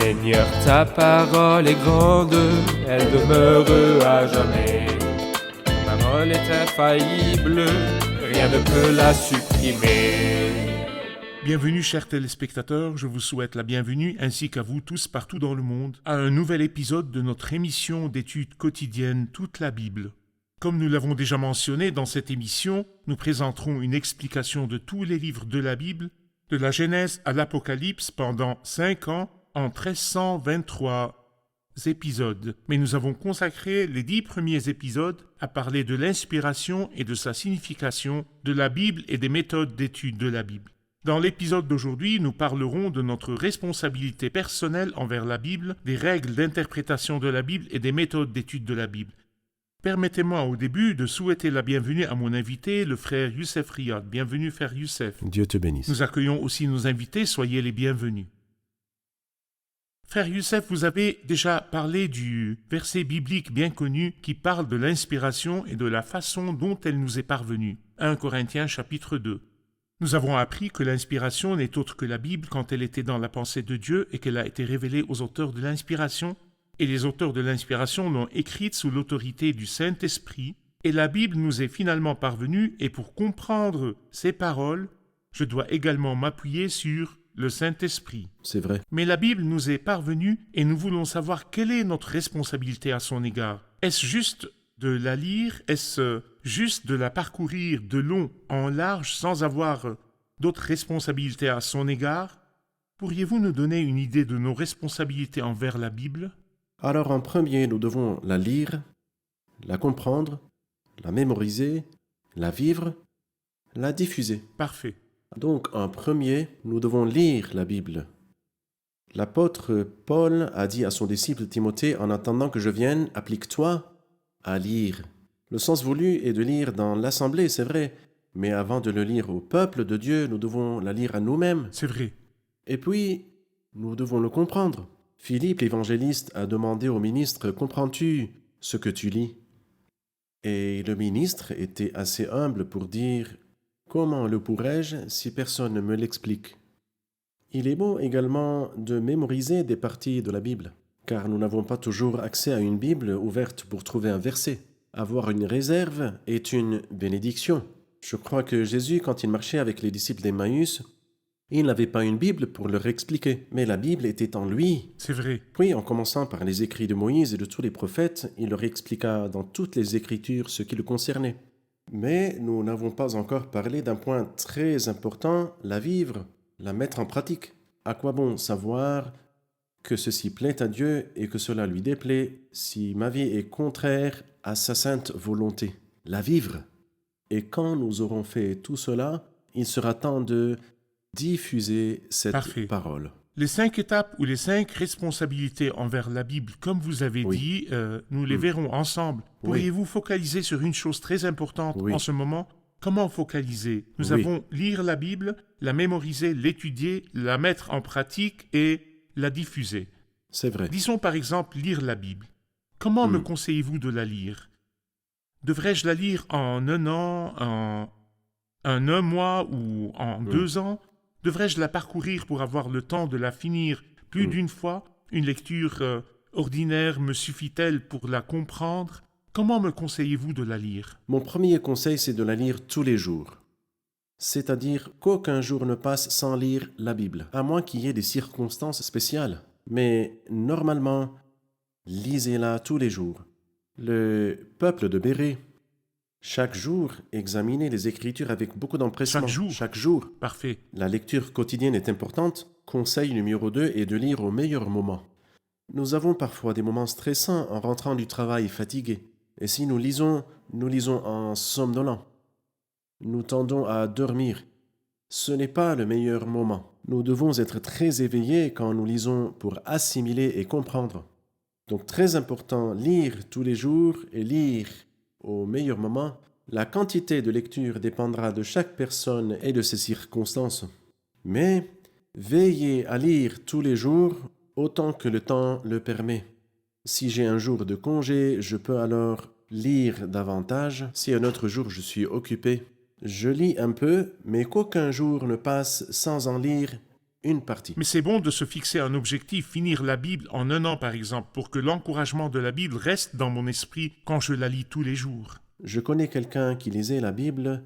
Seigneur, ta parole est grande, elle demeure à jamais. Ta parole est infaillible, rien ne peut la supprimer. Bienvenue chers téléspectateurs, je vous souhaite la bienvenue ainsi qu'à vous tous partout dans le monde à un nouvel épisode de notre émission d'études quotidiennes Toute la Bible. Comme nous l'avons déjà mentionné dans cette émission, nous présenterons une explication de tous les livres de la Bible, de la Genèse à l'Apocalypse pendant 5 ans en 1323 épisodes. Mais nous avons consacré les 10 premiers épisodes à parler de l'inspiration et de sa signification de la Bible et des méthodes d'étude de la Bible. Dans l'épisode d'aujourd'hui, nous parlerons de notre responsabilité personnelle envers la Bible, des règles d'interprétation de la Bible et des méthodes d'étude de la Bible. Permettez-moi au début de souhaiter la bienvenue à mon invité, le frère Youssef Riyad. Bienvenue, frère Youssef. Dieu te bénisse. Nous accueillons aussi nos invités, soyez les bienvenus. Frère Youssef, vous avez déjà parlé du verset biblique bien connu qui parle de l'inspiration et de la façon dont elle nous est parvenue. 1 Corinthiens chapitre 2. Nous avons appris que l'inspiration n'est autre que la Bible quand elle était dans la pensée de Dieu et qu'elle a été révélée aux auteurs de l'inspiration, et les auteurs de l'inspiration l'ont écrite sous l'autorité du Saint-Esprit, et la Bible nous est finalement parvenue, et pour comprendre ces paroles, je dois également m'appuyer sur le Saint-Esprit. C'est vrai. Mais la Bible nous est parvenue, et nous voulons savoir quelle est notre responsabilité à son égard. Est-ce juste de la lire? Est-ce juste de la parcourir de long en large sans avoir d'autres responsabilités à son égard? Pourriez-vous nous donner une idée de nos responsabilités envers la Bible? Alors en premier, nous devons la lire, la comprendre, la mémoriser, la vivre, la diffuser. Parfait. Donc en premier, nous devons lire la Bible. L'apôtre Paul a dit à son disciple Timothée, en attendant que je vienne, applique-toi à lire. Le sens voulu est de lire dans l'assemblée, c'est vrai, mais avant de le lire au peuple de Dieu, nous devons la lire à nous-mêmes. C'est vrai. Et puis, nous devons le comprendre. Philippe l'évangéliste a demandé au ministre « Comprends-tu ce que tu lis ?» Et le ministre était assez humble pour dire « Comment le pourrais-je si personne ne me l'explique ?» Il est bon également de mémoriser des parties de la Bible, car nous n'avons pas toujours accès à une Bible ouverte pour trouver un verset. Avoir une réserve est une bénédiction. Je crois que Jésus, quand il marchait avec les disciples d'Emmaüs, il n'avait pas une Bible pour leur expliquer, mais la Bible était en lui. C'est vrai. Puis, en commençant par les écrits de Moïse et de tous les prophètes, il leur expliqua dans toutes les Écritures ce qui le concernait. Mais nous n'avons pas encore parlé d'un point très important, la vivre, la mettre en pratique. À quoi bon savoir que ceci plaît à Dieu et que cela lui déplaît si ma vie est contraire à sa sainte volonté? La vivre. Et quand nous aurons fait tout cela, il sera temps de diffuser cette Parfait. parole. Les 5 étapes ou les 5 responsabilités envers la Bible, comme vous avez dit, nous les verrons ensemble. Pourriez-vous focaliser sur une chose très importante en ce moment? Comment focaliser? Nous avons lire la Bible, la mémoriser, l'étudier, la mettre en pratique et la diffuser. C'est vrai. Disons par exemple lire la Bible. Comment me conseillez-vous de la lire? Devrais-je la lire en 1 an, en un mois ou en 2 ans? Devrais-je la parcourir pour avoir le temps de la finir plus d'une fois? Une lecture ordinaire me suffit-elle pour la comprendre? Comment me conseillez-vous de la lire? Mon premier conseil, c'est de la lire tous les jours. C'est-à-dire qu'aucun jour ne passe sans lire la Bible, à moins qu'il y ait des circonstances spéciales. Mais normalement, lisez-la tous les jours. Le peuple de Bérée, chaque jour, examinez les Écritures avec beaucoup d'empressement. Chaque jour? Parfait. La lecture quotidienne est importante. Conseil numéro 2 est de lire au meilleur moment. Nous avons parfois des moments stressants en rentrant du travail fatigués. Et si nous lisons en somnolent. Nous tendons à dormir. Ce n'est pas le meilleur moment. Nous devons être très éveillés quand nous lisons pour assimiler et comprendre. Donc très important, lire tous les jours et lire au meilleur moment. La quantité de lecture dépendra de chaque personne et de ses circonstances. Mais veillez à lire tous les jours autant que le temps le permet. Si j'ai un jour de congé, je peux alors lire davantage. Si un autre jour je suis occupé, je lis un peu, mais qu'aucun jour ne passe sans en lire une partie. Mais c'est bon de se fixer un objectif, finir la Bible en 1 an par exemple, pour que l'encouragement de la Bible reste dans mon esprit quand je la lis tous les jours. Je connais quelqu'un qui lisait la Bible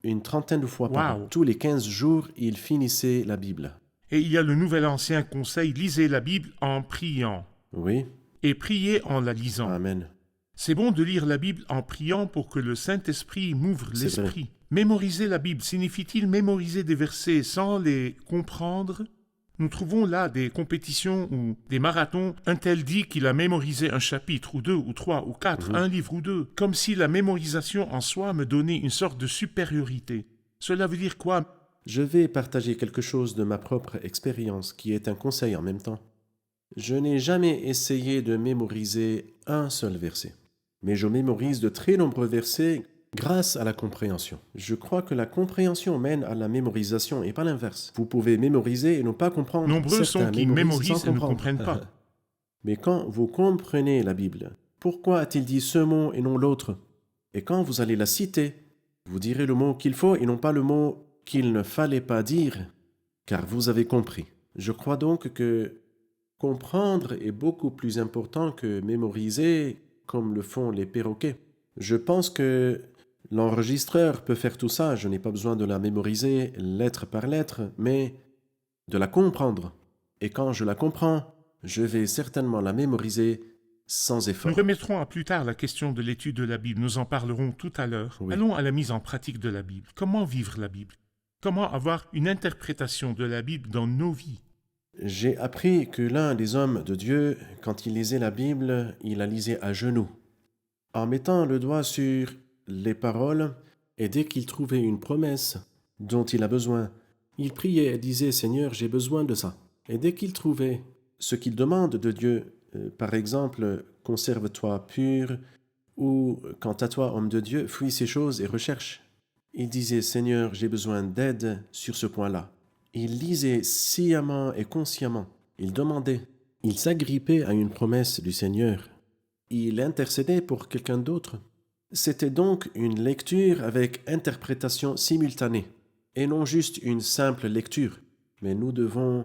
une trentaine de fois par an. Wow. Tous les 15 jours, il finissait la Bible. Et il y a le nouvel ancien conseil, lisez la Bible en priant. Oui, Et priez en la lisant. amen. C'est bon de lire la Bible en priant pour que le Saint-Esprit m'ouvre C'est l'esprit. Mémoriser la Bible signifie-t-il mémoriser des versets sans les comprendre? Nous trouvons là des compétitions ou des marathons. Un tel dit qu'il a mémorisé un chapitre ou 2 ou 3 ou 4, un livre ou 2, comme si la mémorisation en soi me donnait une sorte de supériorité. Cela veut dire quoi? Je vais partager quelque chose de ma propre expérience qui est un conseil en même temps. Je n'ai jamais essayé de mémoriser un seul verset, mais je mémorise de très nombreux versets grâce à la compréhension. Je crois que la compréhension mène à la mémorisation et pas l'inverse. Vous pouvez mémoriser et ne pas comprendre. Nombreux sont Certains qui mémorisent sans et ne comprendre. comprennent pas. Mais quand vous comprenez la Bible, pourquoi a-t-il dit ce mot et non l'autre? Et quand vous allez la citer, vous direz le mot qu'il faut et non pas le mot qu'il ne fallait pas dire, car vous avez compris. Je crois donc que comprendre est beaucoup plus important que mémoriser comme le font les perroquets. Je pense que l'enregistreur peut faire tout ça, je n'ai pas besoin de la mémoriser lettre par lettre, mais de la comprendre. Et quand je la comprends, je vais certainement la mémoriser sans effort. Nous remettrons à plus tard la question de l'étude de la Bible. Nous en parlerons tout à l'heure. Oui. Allons à la mise en pratique de la Bible. Comment vivre la Bible? Comment avoir une interprétation de la Bible dans nos vies? J'ai appris que l'un des hommes de Dieu, quand il lisait la Bible, il la lisait à genoux, en mettant le doigt sur les paroles, et dès qu'il trouvait une promesse dont il a besoin, il priait et disait « Seigneur, j'ai besoin de ça ». Et dès qu'il trouvait ce qu'il demande de Dieu, par exemple « Conserve-toi pur » ou « Quant à toi, homme de Dieu, fuis ces choses et recherche », il disait « Seigneur, j'ai besoin d'aide sur ce point-là ». Il lisait sciemment et consciemment. Il demandait. Il s'agrippait à une promesse du Seigneur. Il intercédait pour quelqu'un d'autre. C'était donc une lecture avec interprétation simultanée, et non juste une simple lecture. Mais nous devons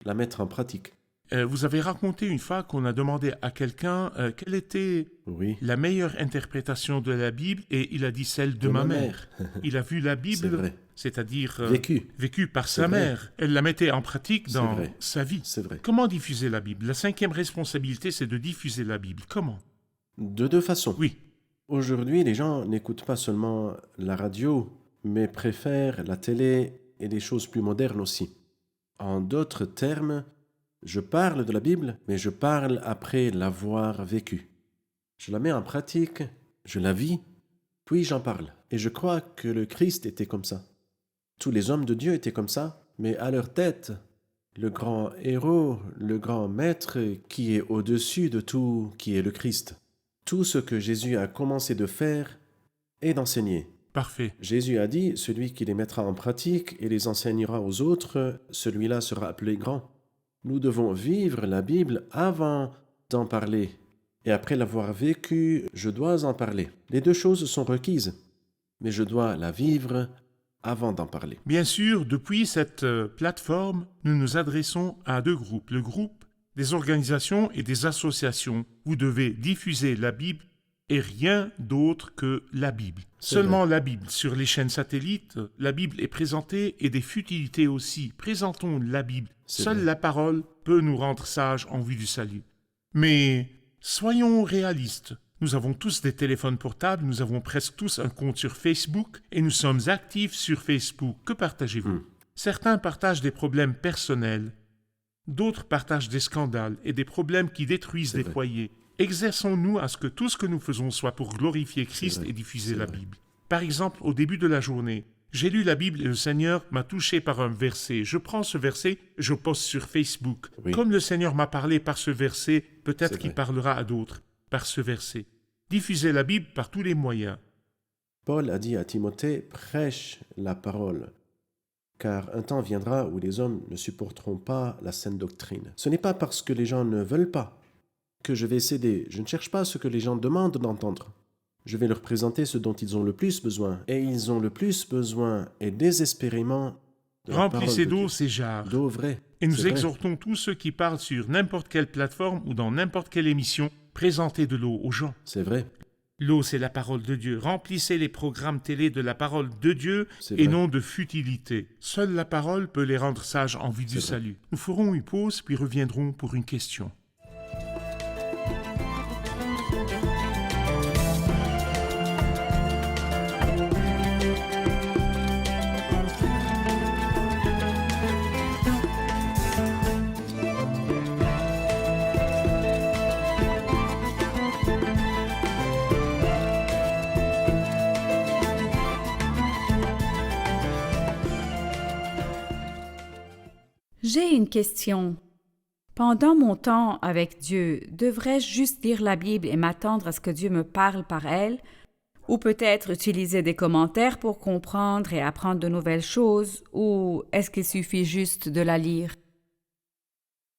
la mettre en pratique. Vous avez raconté une fois qu'on a demandé à quelqu'un quelle était Oui, la meilleure interprétation de la Bible et il a dit celle de ma mère. Il a vu la c'est Bible, vrai. c'est-à-dire Vécu, par C'est sa vrai. mère. Elle la mettait en pratique C'est dans vrai. sa vie. c'est vrai. Comment diffuser la Bible? La 5e responsabilité, c'est de diffuser la Bible. Comment? De deux façons. Oui. Aujourd'hui, les gens n'écoutent pas seulement la radio, mais préfèrent la télé et des choses plus modernes aussi. En d'autres termes, je parle de la Bible, mais je parle après l'avoir vécue. Je la mets en pratique, je la vis, puis j'en parle. Et je crois que le Christ était comme ça. Tous les hommes de Dieu étaient comme ça, mais à leur tête, le grand héros, le grand maître qui est au-dessus de tout, qui est le Christ. Tout ce que Jésus a commencé de faire est d'enseigner. Parfait. Jésus a dit, celui qui les mettra en pratique et les enseignera aux autres, celui-là sera appelé grand. Nous devons vivre la Bible avant d'en parler. Et après l'avoir vécue, je dois en parler. Les deux choses sont requises, mais je dois la vivre avant d'en parler. Bien sûr, depuis cette plateforme, nous nous adressons à 2 groupes. Le groupe des organisations et des associations. Vous devez diffuser la Bible et rien d'autre que la Bible. C'est Seulement la Bible. Sur les chaînes satellites, la Bible est présentée et des futilités aussi. Présentons la Bible. C'est Seule vrai. la parole peut nous rendre sages en vue du salut. Mais soyons réalistes. Nous avons tous des téléphones portables, nous avons presque tous un compte sur Facebook et nous sommes actifs sur Facebook. Que partagez-vous? Certains partagent des problèmes personnels, d'autres partagent des scandales et des problèmes qui détruisent C'est des vrai. foyers. Exerçons-nous à ce que tout ce que nous faisons soit pour glorifier Christ vrai. et diffuser C'est la vrai. Bible. Par exemple, au début de la journée, j'ai lu la Bible et le Seigneur m'a touché par un verset. Je prends ce verset, je poste sur Facebook. Oui. Comme le Seigneur m'a parlé par ce verset, peut-être C'est qu'il vrai. parlera à d'autres par ce verset. Diffusez la Bible par tous les moyens. Paul a dit à Timothée, prêche la parole, car un temps viendra où les hommes ne supporteront pas la saine doctrine. Ce n'est pas parce que les gens ne veulent pas que je vais céder. Je ne cherche pas ce que les gens demandent d'entendre. Je vais leur présenter ce dont ils ont le plus besoin. Et ils ont le plus besoin, et désespérément, de la parole Remplissez de d'eau Dieu. ces jarres. D'eau vraie. Et nous C'est vrai. exhortons tous ceux qui parlent sur n'importe quelle plateforme ou dans n'importe quelle émission, présentez de l'eau aux gens. C'est vrai. L'eau, c'est la parole de Dieu. Remplissez les programmes télé de la parole de Dieu C'est et vrai. non de futilité. Seule la parole peut les rendre sages en vue du C'est vrai. salut. Nous ferons une pause puis reviendrons pour une question. J'ai une question. Pendant mon temps avec Dieu, devrais-je juste lire la Bible et m'attendre à ce que Dieu me parle par elle, ou peut-être utiliser des commentaires pour comprendre et apprendre de nouvelles choses, ou est-ce qu'il suffit juste de la lire?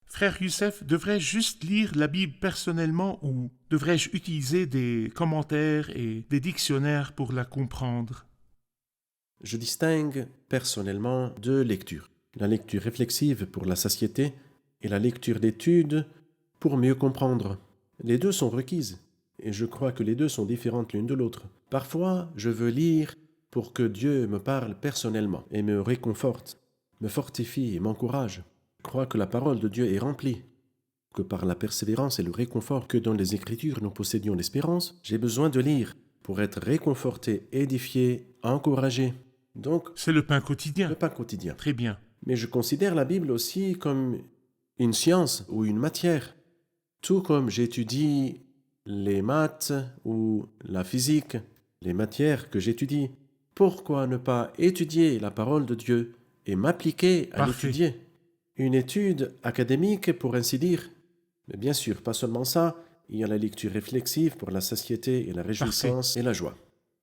Frère Youssef, devrais-je juste lire la Bible personnellement ou devrais-je utiliser des commentaires et des dictionnaires pour la comprendre? Je distingue personnellement deux lectures. La lecture réflexive pour la satiété et la lecture d'études pour mieux comprendre. Les deux sont requises et je crois que les deux sont différentes l'une de l'autre. Parfois, je veux lire pour que Dieu me parle personnellement et me réconforte, me fortifie et m'encourage. Je crois que la parole de Dieu est remplie, que par la persévérance et le réconfort que dans les Écritures nous possédions l'espérance, j'ai besoin de lire pour être réconforté, édifié, encouragé. Donc, C'est le pain quotidien. le pain quotidien. Très bien. Mais je considère la Bible aussi comme une science ou une matière. Tout comme j'étudie les maths ou la physique, les matières que j'étudie. Pourquoi ne pas étudier la parole de Dieu et m'appliquer à Parfait. l'étudier? Une étude académique, pour ainsi dire. Mais bien sûr, pas seulement ça, il y a la lecture réflexive pour la satiété et la réjouissance et la joie.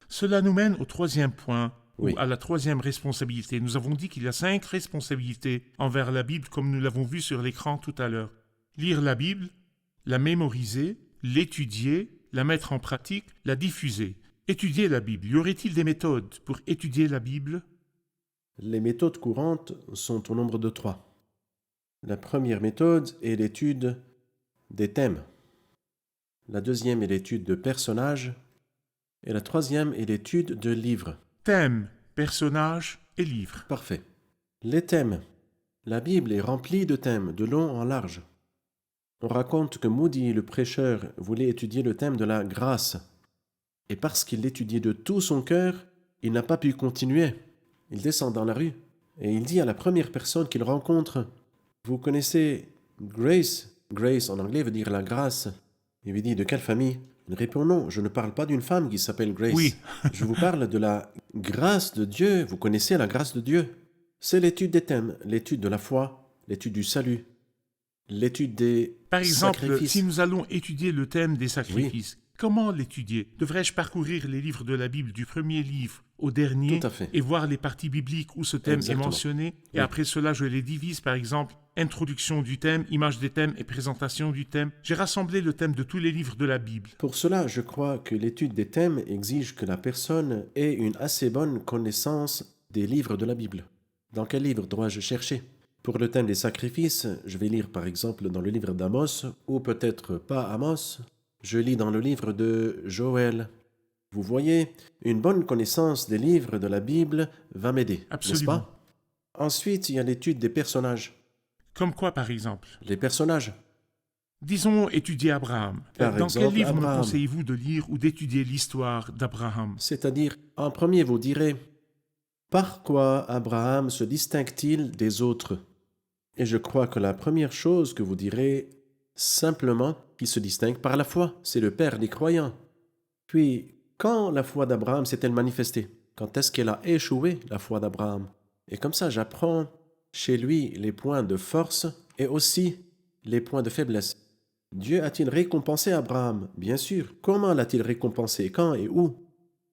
Cela nous mène au troisième point, Oui. ou à la troisième responsabilité. Nous avons dit qu'il y a 5 responsabilités envers la Bible, comme nous l'avons vu sur l'écran tout à l'heure. Lire la Bible, la mémoriser, l'étudier, la mettre en pratique, la diffuser. Étudier la Bible. Y aurait-il des méthodes pour étudier la Bible? Les méthodes courantes sont au nombre de 3. La première méthode est l'étude des thèmes. La deuxième est l'étude de personnages. Et la troisième est l'étude de livres. Thèmes, personnages et livres. Parfait. Les thèmes. La Bible est remplie de thèmes, de long en large. On raconte que Moody, le prêcheur, voulait étudier le thème de la grâce. Et parce qu'il l'étudiait de tout son cœur, il n'a pas pu continuer. Il descend dans la rue et il dit à la première personne qu'il rencontre, « Vous connaissez Grace ?» Grace en anglais veut dire la grâce. Il lui dit, « De quelle famille ?» Il répond, « Non, je ne parle pas d'une femme qui s'appelle Grace. Oui. Je vous parle de la grâce de Dieu. Vous connaissez la grâce de Dieu. C'est l'étude des thèmes, l'étude de la foi, l'étude du salut, l'étude des Par exemple, sacrifices. si nous allons étudier le thème des sacrifices, comment l'étudier? Devrais-je parcourir les livres de la Bible du premier livre au dernier Tout à fait. et voir les parties bibliques où ce thème Exactement. est mentionné? Et Oui. après cela, je les divise, par exemple, introduction du thème, image des thèmes et présentation du thème. J'ai rassemblé le thème de tous les livres de la Bible. Pour cela, je crois que l'étude des thèmes exige que la personne ait une assez bonne connaissance des livres de la Bible. Dans quel livre dois-je chercher? Pour le thème des sacrifices, je vais lire par exemple dans le livre d'Amos, ou peut-être pas Amos, je lis dans le livre de Joël. Vous voyez, une bonne connaissance des livres de la Bible va m'aider, n'est-ce Absolument. pas? Ensuite, il y a l'étude des personnages. Comme quoi, par exemple? Les personnages. Disons étudier Abraham. Par Dans exemple, quel livre me Abraham. conseillez-vous de lire ou d'étudier l'histoire d'Abraham? C'est-à-dire, en premier, vous direz, par quoi Abraham se distingue-t-il des autres? Et je crois que la première chose que vous direz, simplement, qu'il se distingue par la foi. C'est le père des croyants. Puis, quand la foi d'Abraham s'est-elle manifestée? Quand est-ce qu'elle a échoué, la foi d'Abraham? Et comme ça, j'apprends chez lui les points de force et aussi les points de faiblesse. Dieu a-t-il récompensé Abraham? Bien sûr. Comment l'a-t-il récompensé? Quand et où?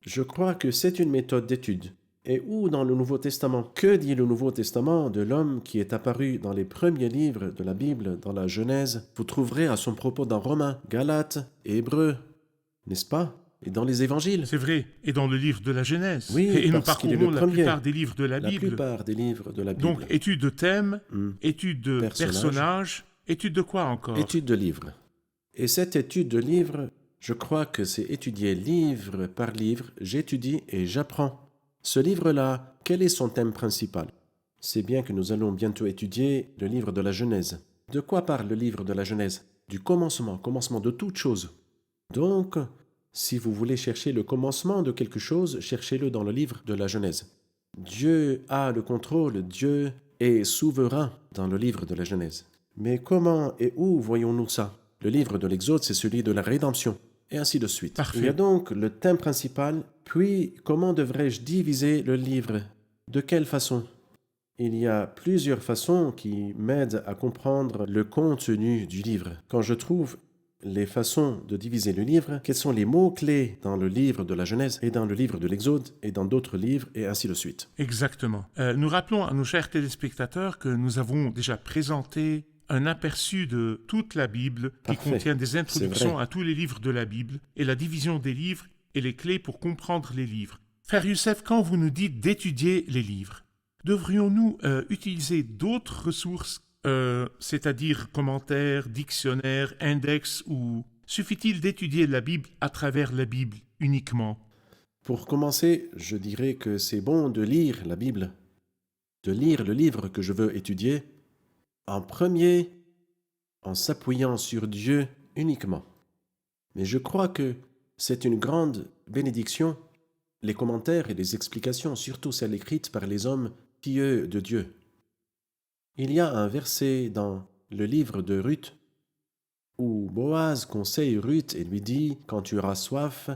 Je crois que c'est une méthode d'étude. Et où dans le Nouveau Testament? Que dit le Nouveau Testament de l'homme qui est apparu dans les premiers livres de la Bible, dans la Genèse? Vous trouverez à son propos dans Romains, Galates et Hébreux, n'est-ce pas? et dans les évangiles. C'est vrai, et dans le livre de la Genèse. Oui, et nous parce qu'il est parcourons le la premier. plupart des livres de la La Bible. plupart des livres de la Bible. Donc, étude de thème, étude de Personnage. personnages, étude de quoi encore? Étude de livres. Et cette étude de livres, je crois que c'est étudier livre par livre, j'étudie et j'apprends. Ce livre-là, quel est son thème principal? C'est bien que nous allons bientôt étudier le livre de la Genèse. De quoi parle le livre de la Genèse? Du commencement de toute chose. Donc, si vous voulez chercher le commencement de quelque chose, cherchez-le dans le livre de la Genèse. Dieu a le contrôle, Dieu est souverain dans le livre de la Genèse. Mais comment et où voyons-nous ça? Le livre de l'Exode, c'est celui de la rédemption, et ainsi de suite. Parfait. Il y a donc le thème principal, puis comment devrais-je diviser le livre? De quelle façon? Il y a plusieurs façons qui m'aident à comprendre le contenu du livre. Quand je trouve les façons de diviser le livre, quels sont les mots-clés dans le livre de la Genèse et dans le livre de l'Exode et dans d'autres livres et ainsi de suite. Exactement. Nous rappelons à nos chers téléspectateurs que nous avons déjà présenté un aperçu de toute la Bible qui Parfait. contient des introductions vrai. à tous les livres de la Bible et la division des livres et les clés pour comprendre les livres. Frère Youssef, quand vous nous dites d'étudier les livres, devrions-nous utiliser d'autres ressources, c'est-à-dire commentaires, dictionnaires, index, ou suffit-il d'étudier la Bible à travers la Bible uniquement? Pour commencer, je dirais que c'est bon de lire la Bible, de lire le livre que je veux étudier, en premier, en s'appuyant sur Dieu uniquement. Mais je crois que c'est une grande bénédiction, les commentaires et les explications, surtout celles écrites par les hommes pieux de Dieu. Il y a un verset dans le livre de Ruth où Boaz conseille Ruth et lui dit « Quand tu auras soif,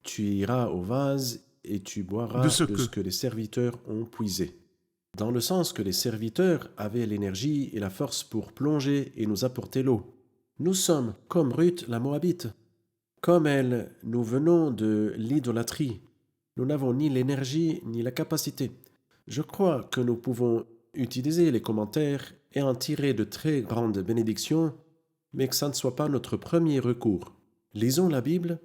tu iras au vase et tu boiras De de ce ce que- que les serviteurs ont puisé. » Dans le sens que les serviteurs avaient l'énergie et la force pour plonger et nous apporter l'eau. Nous sommes comme Ruth la Moabite. Comme elle, nous venons de l'idolâtrie. Nous n'avons ni l'énergie ni la capacité. Je crois que nous pouvons utiliser les commentaires et en tirer de très grandes bénédictions, mais que ça ne soit pas notre premier recours. Lisons la Bible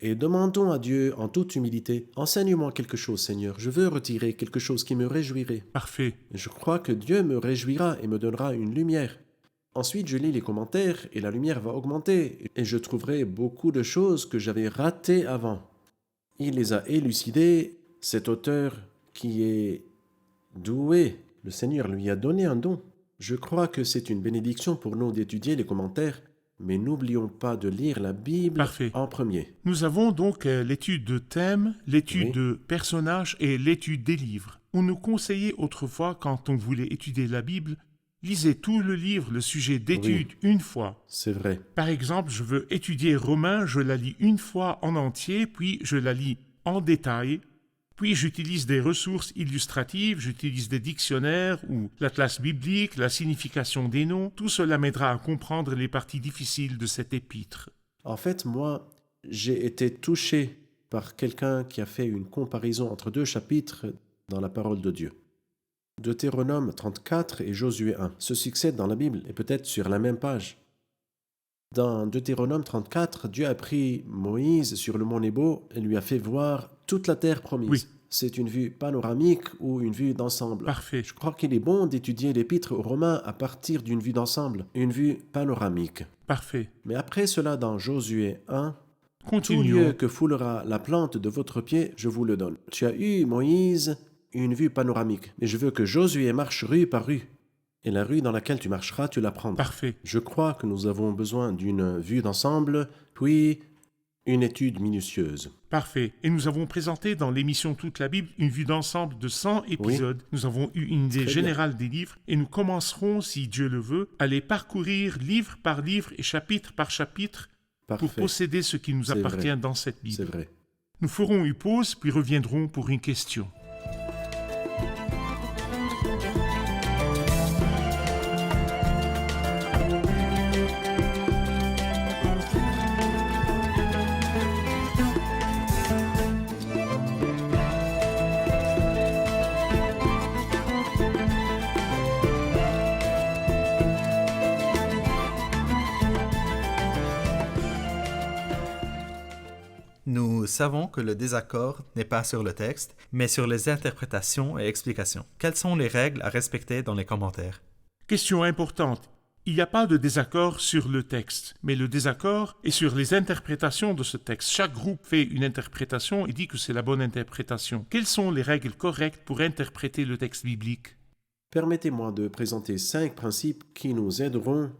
et demandons à Dieu en toute humilité, « Enseigne-moi quelque chose, Seigneur, je veux retirer quelque chose qui me réjouirait. » Parfait. Je crois que Dieu me réjouira et me donnera une lumière. Ensuite, je lis les commentaires et la lumière va augmenter et je trouverai beaucoup de choses que j'avais ratées avant. Il les a élucidées, cet auteur qui est doué. Le Seigneur lui a donné un don. Je crois que c'est une bénédiction pour nous d'étudier les commentaires, mais n'oublions pas de lire la Bible Parfait. en premier. Nous avons donc l'étude de thème, l'étude Oui. de personnages et l'étude des livres. On nous conseillait autrefois, quand on voulait étudier la Bible, lisez tout le livre, le sujet d'étude, une fois. C'est vrai. Par exemple, je veux étudier Romains, je la lis une fois en entier, puis je la lis en détail, puis j'utilise des ressources illustratives, j'utilise des dictionnaires ou l'atlas biblique, la signification des noms. Tout cela m'aidera à comprendre les parties difficiles de cet épître. En fait, moi, j'ai été touché par quelqu'un qui a fait une comparaison entre deux chapitres dans la parole de Dieu. Deutéronome 34 et Josué 1 se succèdent dans la Bible et peut-être sur la même page. Dans Deutéronome 34, Dieu a pris Moïse sur le mont Nebo et lui a fait voir toute la terre promise. Oui. C'est une vue panoramique ou une vue d'ensemble. Parfait. Je crois qu'il est bon d'étudier l'épître aux Romains à partir d'une vue d'ensemble, une vue panoramique. Parfait. Mais après cela, dans Josué 1, tout Continuons. lieu que foulera la plante de votre pied, je vous le donne. Tu as eu, Moïse, une vue panoramique, mais je veux que Josué marche rue par rue. Et la rue dans laquelle tu marcheras, tu la prendras. Parfait. Je crois que nous avons besoin d'une vue d'ensemble, puis une étude minutieuse. Parfait. Et nous avons présenté dans l'émission Toute la Bible une vue d'ensemble de 100 épisodes. Nous avons eu une idée Très générale des livres et nous commencerons, si Dieu le veut, à les parcourir livre par livre et chapitre par chapitre pour Parfait, posséder ce qui nous C'est appartient vrai. dans cette c'est Bible. vrai. Nous ferons une pause puis reviendrons pour une question. Nous savons que le désaccord n'est pas sur le texte, mais sur les interprétations et explications. Quelles sont les règles à respecter dans les commentaires? Question importante. Il n'y a pas de désaccord sur le texte, mais le désaccord est sur les interprétations de ce texte. Chaque groupe fait une interprétation et dit que c'est la bonne interprétation. Quelles sont les règles correctes pour interpréter le texte biblique? Permettez-moi de présenter 5 principes qui nous aideront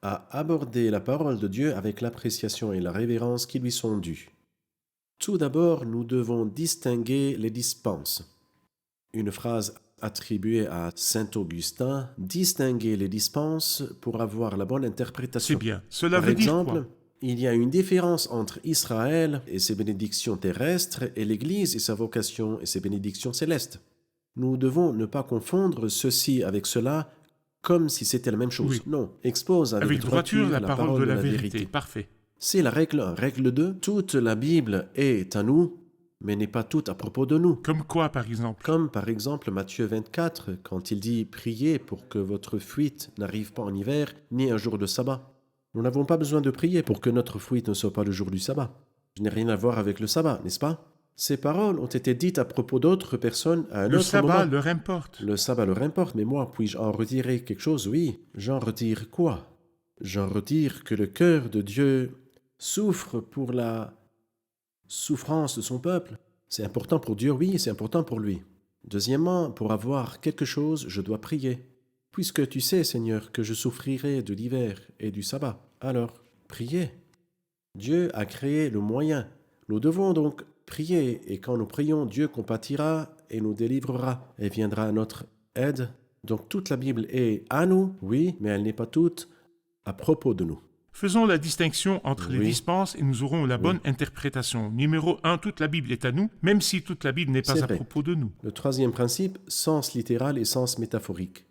à aborder la parole de Dieu avec l'appréciation et la révérence qui lui sont dues. Tout d'abord, nous devons distinguer les dispenses. Une phrase attribuée à saint Augustin, distinguer les dispenses pour avoir la bonne interprétation. C'est bien. Cela Par veut dire exemple, quoi? il y a une différence entre Israël et ses bénédictions terrestres et l'Église et sa vocation et ses bénédictions célestes. Nous devons ne pas confondre ceci avec cela comme si c'était la même chose. Oui. Non, expose avec droiture la la parole de la vérité. Parfait. C'est la règle 1. Règle 2. Toute la Bible est à nous, mais n'est pas toute à propos de nous. Comme quoi, par exemple? Comme par exemple Matthieu 24, quand il dit « Priez pour que votre fuite n'arrive pas en hiver, ni un jour de sabbat ». Nous n'avons pas besoin de prier pour que notre fuite ne soit pas le jour du sabbat. Je n'ai rien à voir avec le sabbat, n'est-ce pas? Ces paroles ont été dites à propos d'autres personnes à un autre moment. Le sabbat leur importe. Le sabbat leur importe, mais moi, puis-je en retirer quelque chose? Oui. J'en retire quoi? J'en retire que le cœur de Dieu souffre pour la souffrance de son peuple. C'est important pour Dieu, oui, c'est important pour lui. Deuxièmement, pour avoir quelque chose, je dois prier. Puisque tu sais, Seigneur, que je souffrirai de l'hiver et du sabbat, alors priez. Dieu a créé le moyen. Nous devons donc prier, et quand nous prions, Dieu compatira et nous délivrera et viendra à notre aide. Donc toute la Bible est à nous, oui, mais elle n'est pas toute à propos de nous. Faisons la distinction entre les Oui. dispenses et nous aurons la bonne interprétation. Numéro 1, toute la Bible est à nous, même si toute la Bible n'est pas C'est à vrai. propos de nous. Le troisième principe, sens littéral et sens métaphorique.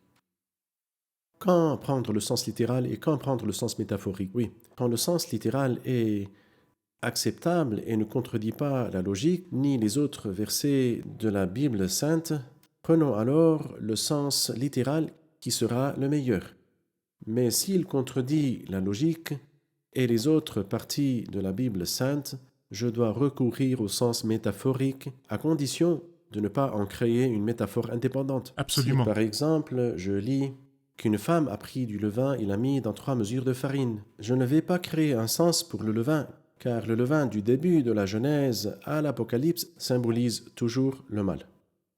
Quand prendre le sens littéral et quand prendre le sens métaphorique? Oui, quand le sens littéral est acceptable et ne contredit pas la logique ni les autres versets de la Bible sainte, prenons alors le sens littéral qui sera le meilleur. Mais s'il contredit la logique et les autres parties de la Bible sainte, je dois recourir au sens métaphorique à condition de ne pas en créer une métaphore indépendante. Absolument. Si, par exemple, je lis qu'une femme a pris du levain et l'a mis dans 3 mesures de farine, je ne vais pas créer un sens pour le levain, car le levain du début de la Genèse à l'Apocalypse symbolise toujours le mal.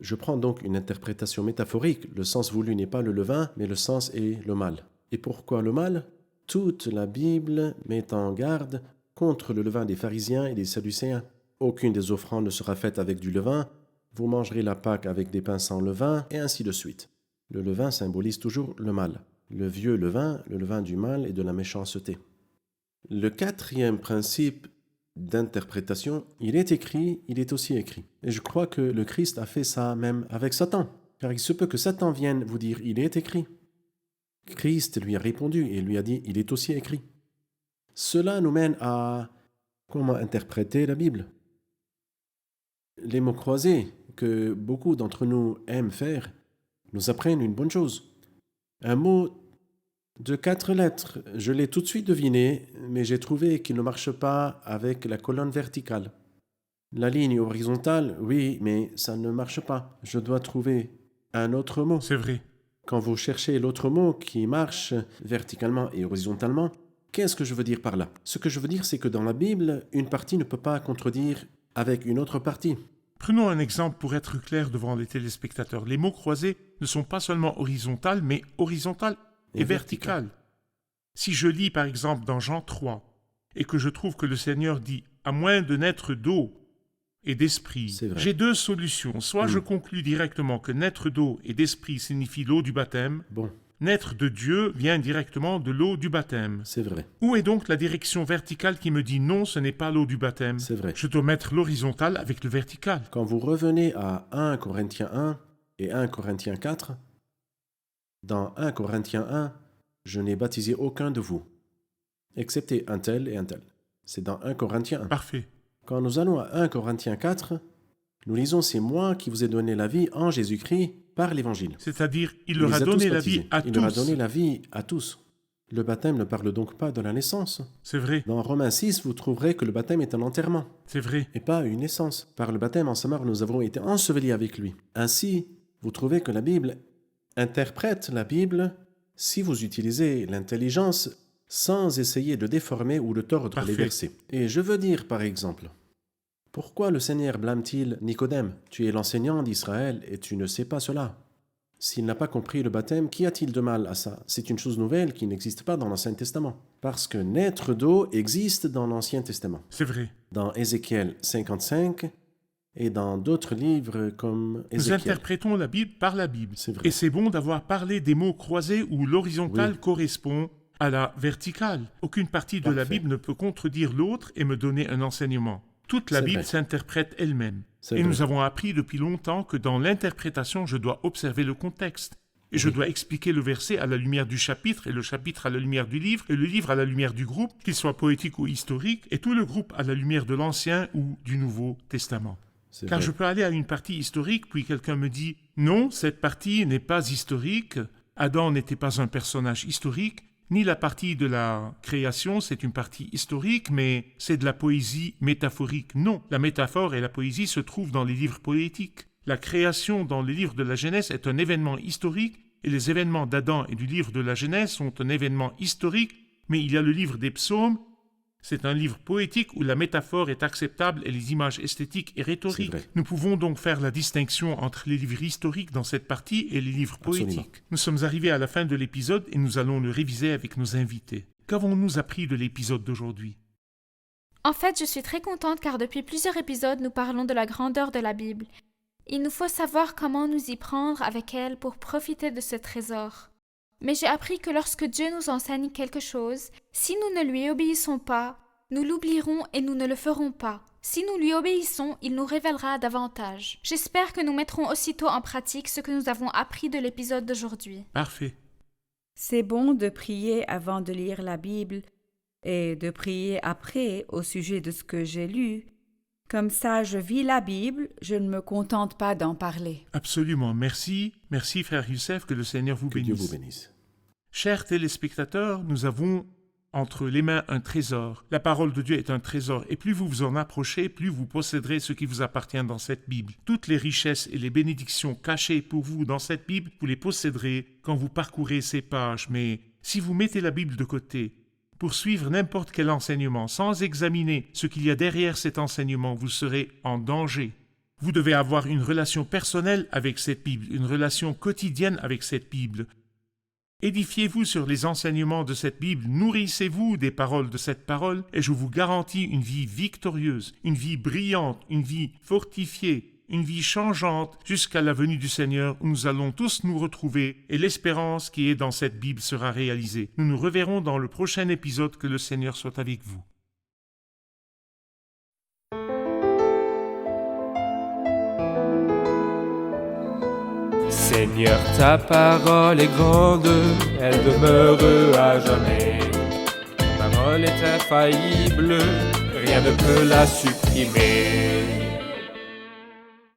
Je prends donc une interprétation métaphorique. Le sens voulu n'est pas le levain, mais le sens est le mal. Et pourquoi le mal? Toute la Bible met en garde contre le levain des pharisiens et des sadducéens. Aucune des offrandes ne sera faite avec du levain. Vous mangerez la Pâque avec des pains sans levain, et ainsi de suite. Le levain symbolise toujours le mal. Le vieux levain, le levain du mal et de la méchanceté. Le 4e principe d'interprétation, il est écrit, il est aussi écrit. Et je crois que le Christ a fait ça même avec Satan. Car il se peut que Satan vienne vous dire, il est écrit. Christ lui a répondu et lui a dit, il est aussi écrit. Cela nous mène à comment interpréter la Bible. Les mots croisés que beaucoup d'entre nous aiment faire nous apprennent une bonne chose. Un mot de 4 lettres, je l'ai tout de suite deviné, mais j'ai trouvé qu'il ne marche pas avec la colonne verticale. La ligne horizontale, oui, mais ça ne marche pas. Je dois trouver un autre mot. C'est vrai. Quand vous cherchez l'autre mot qui marche verticalement et horizontalement, qu'est-ce que je veux dire par là? Ce que je veux dire, c'est que dans la Bible, une partie ne peut pas contredire avec une autre partie. Prenons un exemple pour être clair devant les téléspectateurs. Les mots croisés ne sont pas seulement horizontales, mais horizontales et verticales. Si je lis par exemple dans Jean 3 et que je trouve que le Seigneur dit « à moins de naître d'eau et d'esprit », j'ai 2 solutions. Soit je conclus directement que naître d'eau et d'esprit signifie l'eau du baptême. Bon, Naître de Dieu vient directement de l'eau du baptême. c'est vrai, Où est donc la direction verticale qui me dit non, ce n'est pas l'eau du baptême? c'est vrai. Je dois mettre l'horizontale avec le vertical. Quand vous revenez à 1 Corinthiens 1 et 1 Corinthiens 4, dans 1 Corinthiens 1, je n'ai baptisé aucun de vous, excepté un tel et un tel. C'est dans 1 Corinthiens 1. Parfait. Quand nous allons à 1 Corinthiens 4, nous lisons « C'est moi qui vous ai donné la vie en Jésus-Christ par l'Évangile ». C'est-à-dire, il Il leur les a tous donné la baptisés. vie à Il leur a tous. donné la vie à tous. Le baptême ne parle donc pas de la naissance. C'est vrai, Dans Romains 6, vous trouverez que le baptême est un enterrement, c'est vrai. et pas une naissance. Par le baptême en sa mort, nous avons été ensevelis avec lui. Ainsi, vous trouvez que la Bible interprète la Bible si vous utilisez l'intelligence sans essayer de déformer ou de tordre Parfait. les versets. Et je veux dire, par exemple, pourquoi le Seigneur blâme-t-il Nicodème? Tu es l'enseignant d'Israël et tu ne sais pas cela. S'il n'a pas compris le baptême, qu'y a-t-il de mal à ça? C'est une chose nouvelle qui n'existe pas dans l'Ancien Testament. Parce que naître d'eau existe dans l'Ancien Testament. C'est vrai. Dans Ézéchiel 55 et dans d'autres livres comme Nous Ézéchiel. interprétons la Bible par la Bible. C'est vrai. Et c'est bon d'avoir parlé des mots croisés où l'horizontale Oui. correspond à la verticale. Aucune partie de la Parfait. Bible ne peut contredire l'autre et me donner un enseignement. Toute la C'est Bible vrai. s'interprète elle-même. C'est Et vrai. nous avons appris depuis longtemps que dans l'interprétation, je dois observer le contexte. Et je dois expliquer le verset à la lumière du chapitre, et le chapitre à la lumière du livre, et le livre à la lumière du groupe, qu'il soit poétique ou historique, et tout le groupe à la lumière de l'Ancien ou du Nouveau Testament. C'est Car vrai. je peux aller à une partie historique, puis quelqu'un me dit « Non, cette partie n'est pas historique. Adam n'était pas un personnage historique, ni la partie de la création, c'est une partie historique, mais c'est de la poésie métaphorique. » Non, la métaphore et la poésie se trouvent dans les livres poétiques. La création dans les livres de la Genèse est un événement historique, et les événements d'Adam et du livre de la Genèse sont un événement historique, mais il y a le livre des psaumes. C'est un livre poétique où la métaphore est acceptable et les images esthétiques et rhétoriques. C'est vrai. Nous pouvons donc faire la distinction entre les livres historiques dans cette partie et les livres poétiques. Absolument. Nous sommes arrivés à la fin de l'épisode et nous allons le réviser avec nos invités. Qu'avons-nous appris de l'épisode d'aujourd'hui? En fait, je suis très contente car depuis plusieurs épisodes, nous parlons de la grandeur de la Bible. Il nous faut savoir comment nous y prendre avec elle pour profiter de ce trésor. Mais j'ai appris que lorsque Dieu nous enseigne quelque chose, si nous ne lui obéissons pas, nous l'oublierons et nous ne le ferons pas. Si nous lui obéissons, il nous révélera davantage. J'espère que nous mettrons aussitôt en pratique ce que nous avons appris de l'épisode d'aujourd'hui. Parfait. C'est bon de prier avant de lire la Bible et de prier après au sujet de ce que j'ai lu. Comme ça, je vis la Bible, je ne me contente pas d'en parler. Absolument. Merci. Merci, frère Youssef, que le Seigneur vous Que Dieu bénisse. vous bénisse. Chers téléspectateurs, nous avons entre les mains un trésor. La parole de Dieu est un trésor, et plus vous vous en approchez, plus vous posséderez ce qui vous appartient dans cette Bible. Toutes les richesses et les bénédictions cachées pour vous dans cette Bible, vous les posséderez quand vous parcourez ces pages. Mais si vous mettez la Bible de côté, pour suivre n'importe quel enseignement, sans examiner ce qu'il y a derrière cet enseignement, vous serez en danger. Vous devez avoir une relation personnelle avec cette Bible, une relation quotidienne avec cette Bible. Édifiez-vous sur les enseignements de cette Bible, nourrissez-vous des paroles de cette parole, et je vous garantis une vie victorieuse, une vie brillante, une vie fortifiée, une vie changeante jusqu'à la venue du Seigneur où nous allons tous nous retrouver et l'espérance qui est dans cette Bible sera réalisée. Nous nous reverrons dans le prochain épisode. Que le Seigneur soit avec vous. Seigneur, ta parole est grande, elle demeure à jamais. Ta parole est infaillible, rien ne peut la supprimer.